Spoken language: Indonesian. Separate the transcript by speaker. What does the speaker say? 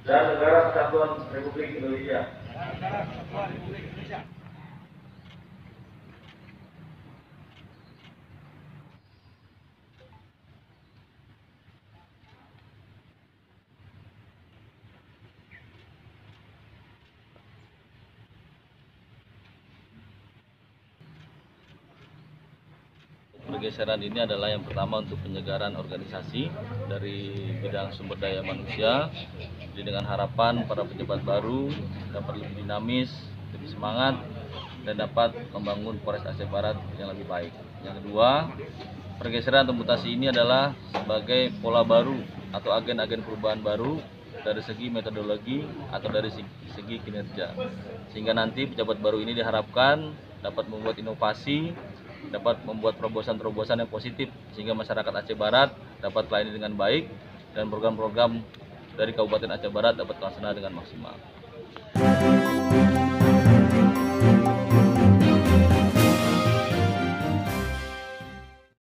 Speaker 1: dan Negara Kesatuan Republik Indonesia.
Speaker 2: Pergeseran ini adalah yang pertama untuk penyegaran organisasi dari bidang sumber daya manusia, jadi dengan harapan para pejabat baru dapat lebih dinamis, lebih semangat, dan dapat membangun Polres Aceh Barat yang lebih baik. Yang kedua, pergeseran atau mutasi ini adalah sebagai pola baru atau agen-agen perubahan baru dari segi metodologi atau dari segi kinerja, sehingga nanti pejabat baru ini diharapkan dapat membuat inovasi, dapat membuat terobosan-terobosan yang positif sehingga masyarakat Aceh Barat dapat melayani dengan baik dan program-program dari Kabupaten Aceh Barat dapat terlaksana dengan maksimal.